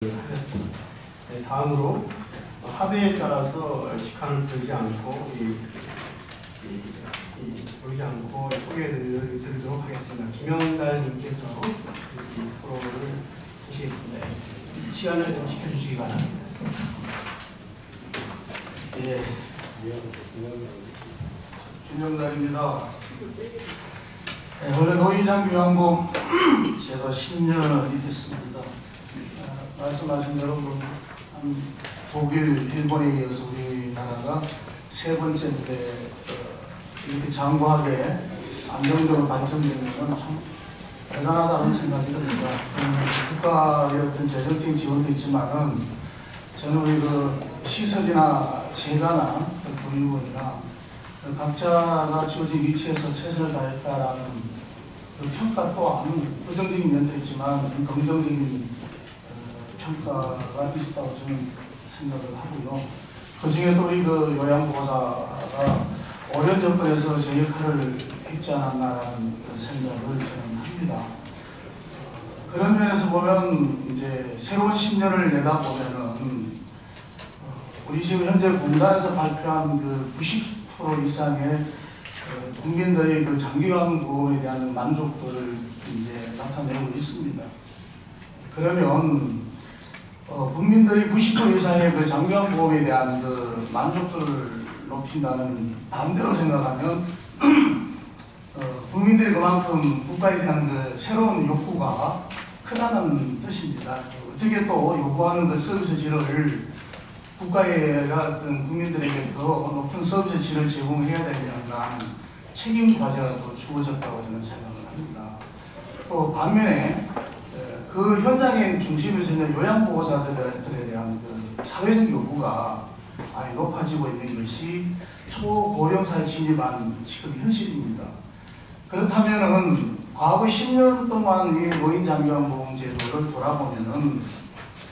하였습니다. 네, 다음으로 합의에 따라서 직함을 들지 않고 소개해드리도록 하겠습니다. 김영달님께서 이 프로를 하시겠습니다. 시간을 좀 지켜주시기 바랍니다. 예, 김영달입니다. 네, 원래 노인장 교양봉 제가 10년이 됐습니다. 말씀하신 대로 독일, 일본에 이어서 우리나라가 세 번째인데 이렇게 장구하게 안정적으로 발전되는 건 참 대단하다는 생각이 듭니다. 국가의 어떤 재정적인 지원도 있지만은 저는 우리 시설이나 재가나 보육원이나 각자가 주어진 위치에서 최선을 다했다라는 평가 또한 부정적인 면도 있지만 긍정적인 평가가 있었다고 저는 생각을 하고요. 그 중에도 우리 요양보호사가 어려운 조건에서 제 역할을 했지 않았나라는 생각을 저는 합니다. 그런 면에서 보면 이제 새로운 10년을 내다보면은 우리 지금 현재 공단에서 발표한 90% 이상의 국민들의 장기요양보험에 대한 만족도를 이제 나타내고 있습니다. 그러면 국민들이 90% 이상의 장기요양보험에 대한 만족도를 높인다는 반대로 생각하면 국민들이 그만큼 국가에 대한 새로운 욕구가 크다는 뜻입니다. 어떻게 또 요구하는 서비스 질을 국가가 국민들에게 더 높은 서비스 질을 제공해야 되는가 하는 책임 과제가 또 주어졌다고 저는 생각을 합니다. 또 반면에 그 현장의 중심에서 있는 요양보호사들에 대한 사회적 요구가 많이 높아지고 있는 것이 초고령사에 진입한 지금 현실입니다. 그렇다면은 과거 10년 동안 이 노인장기요양보험제도를 돌아보면은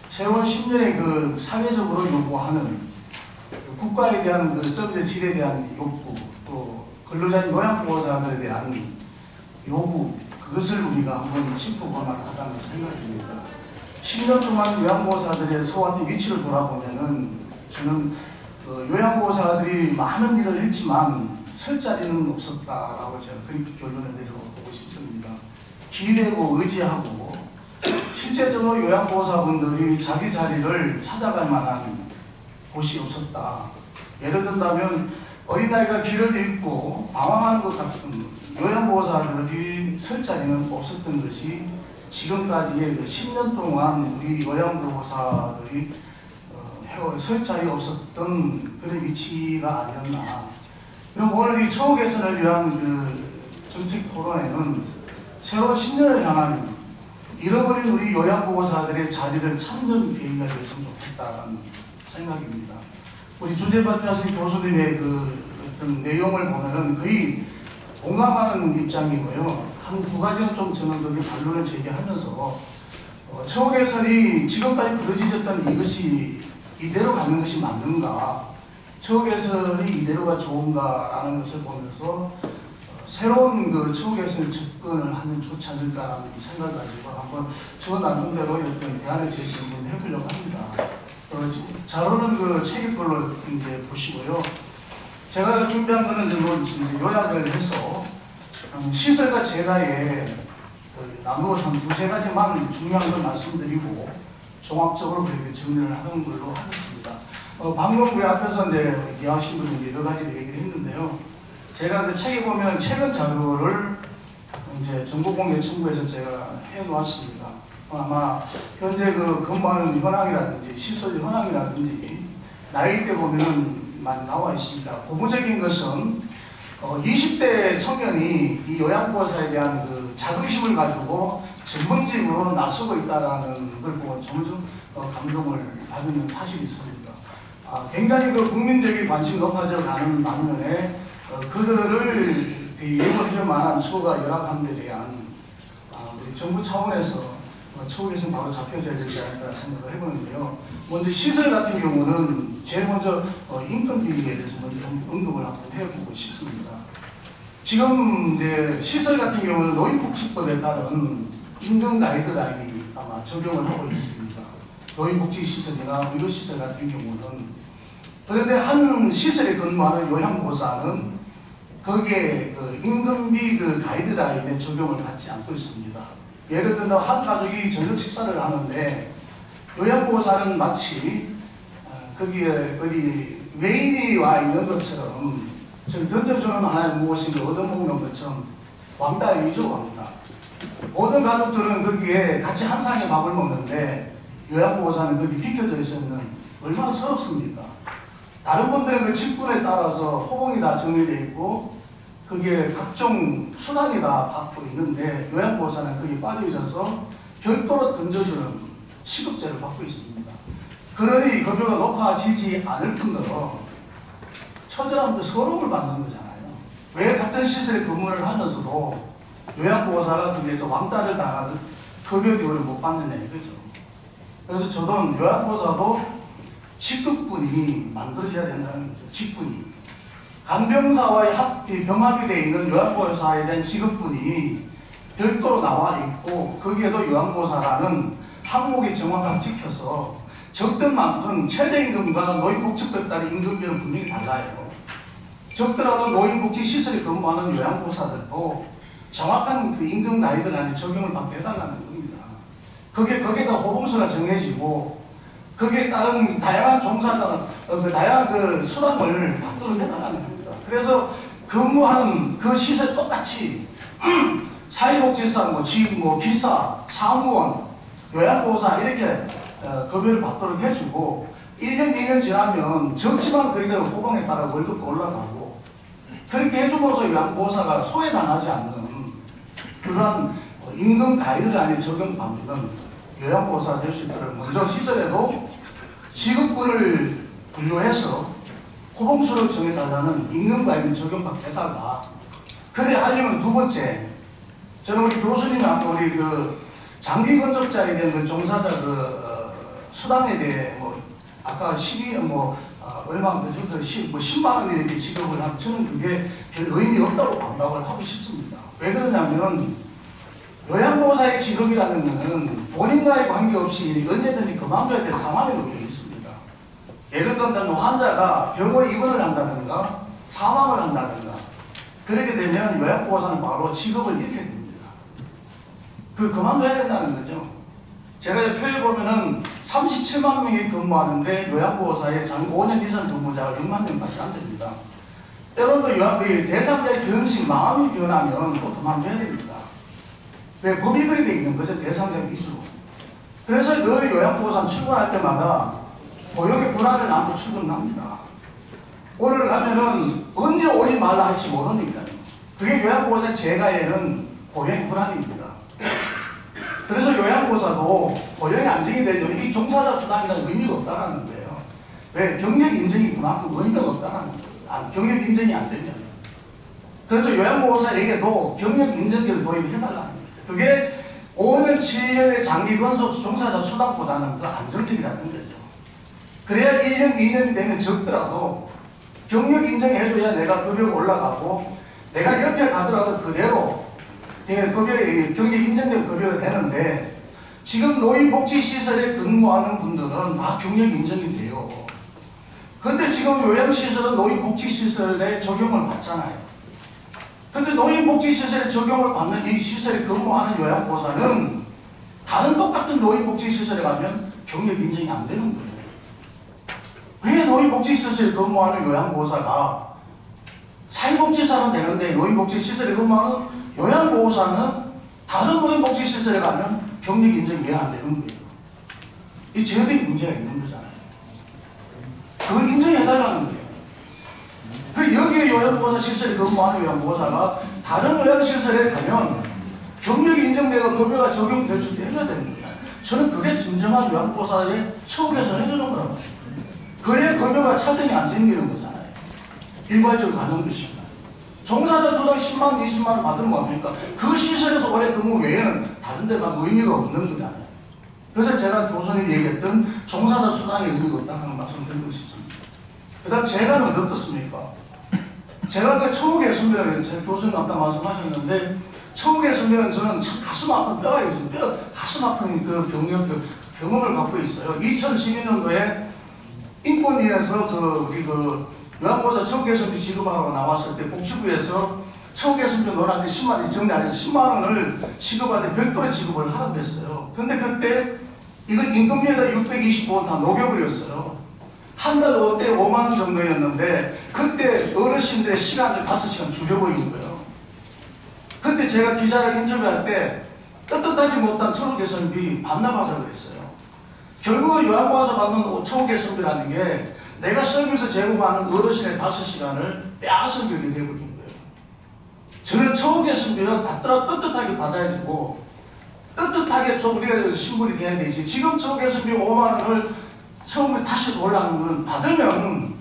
세월 10년의 사회적으로 요구하는 국가에 대한 서비스 질에 대한 욕구, 또 근로자인 요양보호사들에 대한 요구, 그것을 우리가 한번 짚어볼 만하다는 생각입니다. 10년 동안 요양보호사들의 서왔던 위치를 돌아보면은 저는 요양보호사들이 많은 일을 했지만 설 자리는 없었다라고 제가 그렇게 결론을 내려보고 싶습니다. 기대고 의지하고 실제적으로 요양보호사분들이 자기 자리를 찾아갈 만한 곳이 없었다. 예를 든다면 어린아이가 길을 잃고 방황하는 것 같은 요양보호사들이 설 자리는 없었던 것이 지금까지의 10년 동안 우리 요양보호사들이 설 자리 없었던 그런 위치가 아니었나. 그럼 오늘 이 처우 개선을 위한 정책 토론회는 새로운 10년을 향한 잃어버린 우리 요양보호사들의 자리를 찾는 계기가 되었으면 좋겠다는 생각입니다. 우리 주제 발표하신 교수님의 어떤 내용을 보면은 거의 공감하는 입장이고요. 한 두 가지는 좀 저는 거기 반론을 제기하면서 처우 개선이 지금까지 부르짖었던 이것이 이대로 가는 것이 맞는가, 처우 개선이 이대로가 좋은가라는 것을 보면서 새로운 처우 개선 접근을 하면 좋지 않을까라는 생각을 가지고 한번 저 나름대로 어떤 대안을 제시를 해보려고 합니다. 자료는 책임별로 이제 보시고요. 제가 준비한 거는 이제 요약을 해서 시설과 재가에 나누어서 한 두세 가지만 중요한 걸 말씀드리고 종합적으로 그렇게 정리를 하는 걸로 하겠습니다. 방금 우리 앞에서 이제 이해하신 분이 여러 가지를 얘기를 했는데요. 제가 책에 보면 최근 자료를 이제 정보공개 첨부해서 제가 해놓았습니다. 아마 현재 근무하는 현황이라든지 시설 현황이라든지 나이대 보면은 많이 나와 있습니다. 고무적인 것은 20대 청년이 이 요양보호사에 대한 자긍심을 가지고 전문직으로 나서고 있다는 걸 보고 점점 감동을 받는 사실이 있습니다. 굉장히 국민적인 관심이 높아져 가는 반면에 그들을 예고해줄 만한 처우가 열악한 데 대한 우리 정부 차원에서 처우 개선 바로 잡혀져야 되지 않을까 생각을 해보는데요. 먼저 시설 같은 경우는 제일 먼저 인건 비리에 대해서 먼저 좀 언급을 한번 해보고 싶습니다. 지금 이제 시설 같은 경우는 노인복지법에 따른 임금 가이드라인이 아마 적용을 하고 있습니다. 노인복지시설이나 의료시설 같은 경우는. 그런데 한 시설에 근무하는 요양보호사는 거기에 그 임금비 그 가이드라인에 적용을 받지 않고 있습니다. 예를 들어 한 가족이 저녁 식사를 하는데 요양보호사는 마치 거기에 어디 외인이 와 있는 것처럼 좀 던져주는 하나의 무엇인가 얻어먹는 것처럼 왕따이죠, 왕따. 모든 가족들은 거기에 같이 한 상에 밥을 먹는데 요양보호사는 거기 비켜져 있으면 얼마나 서럽습니까? 다른 분들은 그 직분에 따라서 호봉이 다 정리되어 있고 거기에 각종 수당이 다 받고 있는데 요양보호사는 거기 빠져 있어서 별도로 던져주는 시급제를 받고 있습니다. 그러니 급여가 높아지지 않을 뿐더러 처절한 그 서름을 받는 거잖아요. 왜 같은 시설에 근무를 하면서도 요양보호사가 거기에서 왕따를 당하듯 급여 비율을 못 받느냐 이거죠. 그래서 저도 요양보호사도 직급분이 만들어져야 된다는 거죠. 직분이. 간병사와의 병합이 되어 있는 요양보호사에 대한 직급분이 별도로 나와 있고 거기에도 요양보호사라는 항목이 정확하게 찍혀서 적던 만큼 최저임금과 노인복지법에 따른 임금비는 분명히 달라요. 적더라도 노인복지시설에 근무하는 요양보호사들도 정확한 그 임금 가이드라인에 적용을 받게 해달라는 겁니다. 거기에다 호봉수가 정해지고 거기에 따른 다양한 종사자, 다양한 그 수당을 받도록 해달라는 겁니다. 그래서 근무하는 그 시설 똑같이 사회복지사, 기사, 사무원, 요양보호사 이렇게 급여를 받도록 해주고 1년, 2년 지나면 적지만 거기다 호봉에 따라 월급도 올라가고 그렇게 해주고서 요양보호사가 소외당하지 않는 그러한 임금 가이드라인에 적용받는 요양보호사가 될 수 있도록 먼저 시설에도 지급분을 분류해서 호봉수를 정해달라는 임금 가이드 적용받게 해달라. 그래 하려면 두 번째, 저는 우리 교수님 아까 우리 그 장기 건축자에 대한 그 종사자 수당에 대해 아까 얼마 그죠? 10만 원 이렇게 지급을 하면 저는 그게 별 의미 없다고 반박을 하고 싶습니다. 왜 그러냐면 요양보호사의 직업이라는 것은 본인과의 관계없이 언제든지 그만둬야 될 상황에 놓여 있습니다. 예를 들면 환자가 병원에 입원을 한다든가 사망을 한다든가 그렇게 되면 요양보호사는 바로 직업을 잃게 됩니다. 그만둬야 된다는 거죠. 제가 표에 보면은 37만 명이 근무하는데 요양보호사의 장 5년 이상 근무자가 6만 명밖에 안 됩니다. 때로는 대상자의 변심, 마음이 변하면 또 그만둬야 됩니다. 왜 법이 그렇게 되어 있는 거죠? 대상자 위주로. 그래서 늘 요양보호사는 출근할 때마다 고용의 불안을 안고 출근합니다. 오늘 가면은 언제 오지 말라 할지 모르니까요. 그게 요양보호사의 재가에는 고용의 불안입니다. 그래서 요양보호사도 고용이 안정이 되려면 이 종사자 수당이라는 의미가 없다는 거예요. 왜? 경력 인정이 그만큼 의미가 없다는 거예요. 경력 인정이 안 되면. 그래서 요양보호사에게도 경력 인정제를 도입을 해달라는 거예요. 그게 5년, 7년의 장기 근속 종사자 수당보다는 더 안정적이라는 거죠. 그래야 1년, 2년이 되면 적더라도 경력 인정해줘야 내가 급여가 올라가고 내가 옆에 가더라도 그대로 경력 인정된 급여가 되는데 지금 노인복지시설에 근무하는 분들은 다 경력 인정이 돼요. 그런데 지금 요양시설은 노인복지시설에 적용을 받잖아요. 근데 노인복지시설에 적용을 받는 이 시설에 근무하는 요양보호사는 다른 똑같은 노인복지시설에 가면 경력 인정이 안 되는 거예요. 왜 노인복지시설에 근무하는 요양보호사가 사회복지사는 되는데 노인복지시설에 근무하는 요양보호사는 다른 노인복지시설에 가면 경력 인정이 왜 안 되는 거예요? 이 제도의 문제가 있는 거잖아요. 그걸 인정해달라는 거예요. 여기에 요양보호사 시설에 근무하는 요양보호사가 다른 요양시설에 가면 경력이 인정되고 급여가 적용될 수 있게 해줘야 되는 거예요. 저는 그게 진정한 요양보호사의 처우에서 해주는 거라고. 그래야 급여가 차등이 안 생기는 거잖아요. 일괄적으로 가는 것입니다. 종사자 수당 10만, 20만 원 받는 거 아닙니까? 그 시설에서 오래 근무 외에는 다른 데 가면 의미가 없는 거잖아요. 그래서 제가 교수님이 얘기했던 종사자 수당에 의미가 없다는 말씀 드리고 싶습니다. 그 다음 재가는 어떻습니까? 제가 그 처우계 선배를 제 교수님 아까 말씀하셨는데 처우계 선배는 저는 참 가슴 아픈 가슴 아픈 그 경력 경험을 갖고 있어요. 2012년도에 인권위에서 우리 요양보호사 처우개선비 지급하러 나왔을 때 복지부에서 처우개선비 논한테 10만 원 정리하면서 10만 원을 지급하되 별도로 지급을 하라고 했어요. 근데 그때 이걸 임금비에다 625원 다 녹여버렸어요. 한 달 때 5만 원 정도였는데 그때 어르신들의 시간을 5시간 줄여버린 거예요. 그때 제가 기자를 인터뷰할 때 떳떳하지 못한 처우개선비 반납하자고 그랬어요. 결국 요양보호사 받는 처우개선비라는 게 내가 서비스 제공하는 어르신의 5시간을 빼앗은 격이 되어버린 거예요. 저는 처우개선비는 받더라 떳떳하게 받아야 되고 떳떳하게 좀 우리가 신분이 돼야 되지. 지금 처우개선비 5만 원을 처음에 다시 올라가는 건 받으면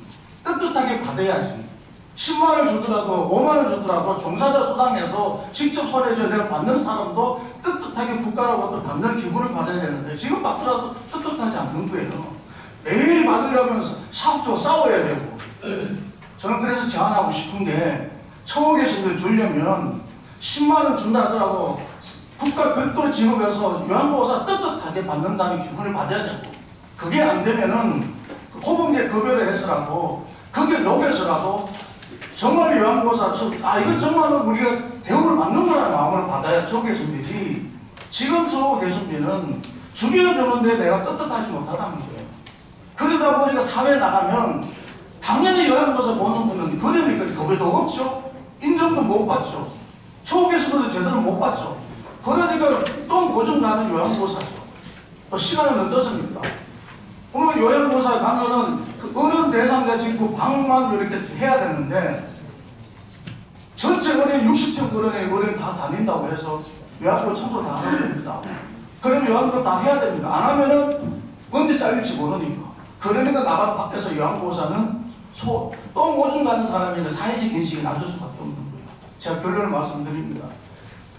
떳떳하게 받아야지. 10만 원 주더라도 5만 원 주더라도 종사자 수당에서 직접 손해줘야 내가 받는 사람도 떳떳하게 국가로부터 받는 기분을 받아야 되는데 지금 받더라도 떳떳하지 않는 거예요. 매일 받으려면 사업주와 싸워야 되고. 저는 그래서 제안하고 싶은 게 처우개선비를 주려면 10만 원 준다 하더라도 국가 별도로 지급해서 요양보호사 떳떳하게 받는다는 기분을 받아야 되고, 그게 안 되면은 호봉제 급여를 해서라도 그게 녹여서라도 정말 요양보호사 이거 정말 우리가 대우를 받는 거라는 마음으로 받아야 처우개선비지. 지금 처우개선비는 죽여주는데 내가 떳떳하지 못하다는 거예요. 그러다 보니까 사회에 나가면 당연히 요양보호사 보는 분은 그러니까 급여도 없죠. 인정도 못 받죠. 처우개선비도 제대로 못 받죠. 그러니까 또 보증 가는 요양보호사죠. 시간은 어떻습니까? 그러면 요양보호사 가면은 그 어른 대상자 짓고 방만 이렇게 해야 되는데 전체 어른 60평 어른 다 다닌다고 해서 요양보 청소 다 하면 됩니다. 그럼 요양보 다 해야 됩니다. 안 하면은 언제 잘릴지 모르니까. 그러니까 나가 밖에서 요양보호사는 똥 오줌 가는 사람인데 사회적 인식이 낮을 수밖에 없는 거예요. 제가 결론을 말씀드립니다.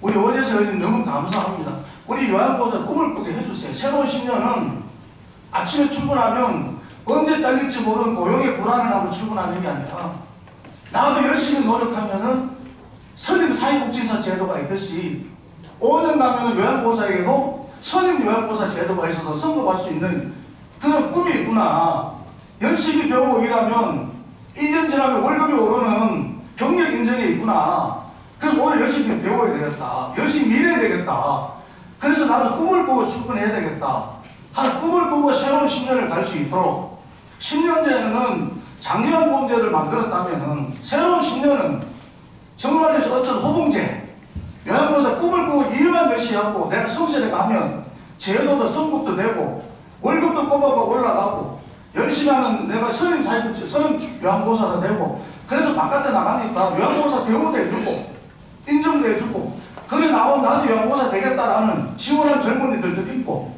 우리 어제서 너무 감사합니다. 우리 요양보호사 꿈을 꾸게 해주세요. 새로운 10년은 아침에 출근하면 언제 잘릴지 모르는 고용의 불안을 하고 출근하는 게 아니라 나도 열심히 노력하면은 선임 사회복지사 제도가 있듯이 5년 가면은 요양보호사에게도 선임 요양보호사 제도가 있어서 선급할 수 있는 그런 꿈이 있구나. 열심히 배우고 일하면 1년 지나면 월급이 오르는 경력 인정이 있구나. 그래서 오늘 열심히 배워야 되겠다. 열심히 일해야 되겠다. 그래서 나도 꿈을 꾸고 출근해야 되겠다. 하는 꿈을 꾸고 새로운 10년을 갈 수 있도록 10년 전에는 장기요양보험제를 만들었다면 새로운 10년은 정말 어떤 호봉제, 요양보호사 꿈을 꾸고 일만 열심히 하고 내가 성실에 가면 제도도 성급도 되고 월급도 꼬박꼬박 올라가고 열심히 하면 내가 선임 요양보호사가 되고 그래서 바깥에 나가니까 요양보호사 대우도 해주고 인정도 해주고 그래 나오면 나도 요양보호사 되겠다라는 지원한 젊은이들도 있고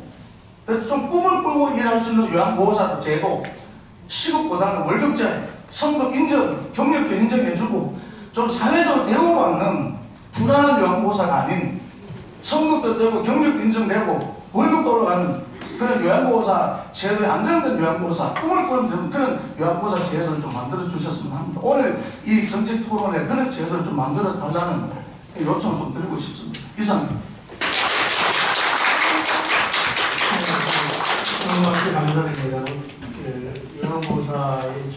그래서 좀 꿈을 꾸고 일할 수 있는 요양보호사 제도 시급보다는 월급제, 성급 인정, 경력도 인정해주고 좀 사회적으로 대우받는 불안한 요양보호사가 아닌 성급도 되고 경력도 인정되고 월급도 올라가는 그런 요양보호사 제도에 안정된 요양보호사 꿈을 꾸는 그런 요양보호사 제도를 좀 만들어 주셨으면 합니다. 오늘 이 정책 토론에 그런 제도를 좀 만들어 달라는 요청을 좀 드리고 싶습니다. 이상입니다. 말씀 감사드립니다. 요양보호사의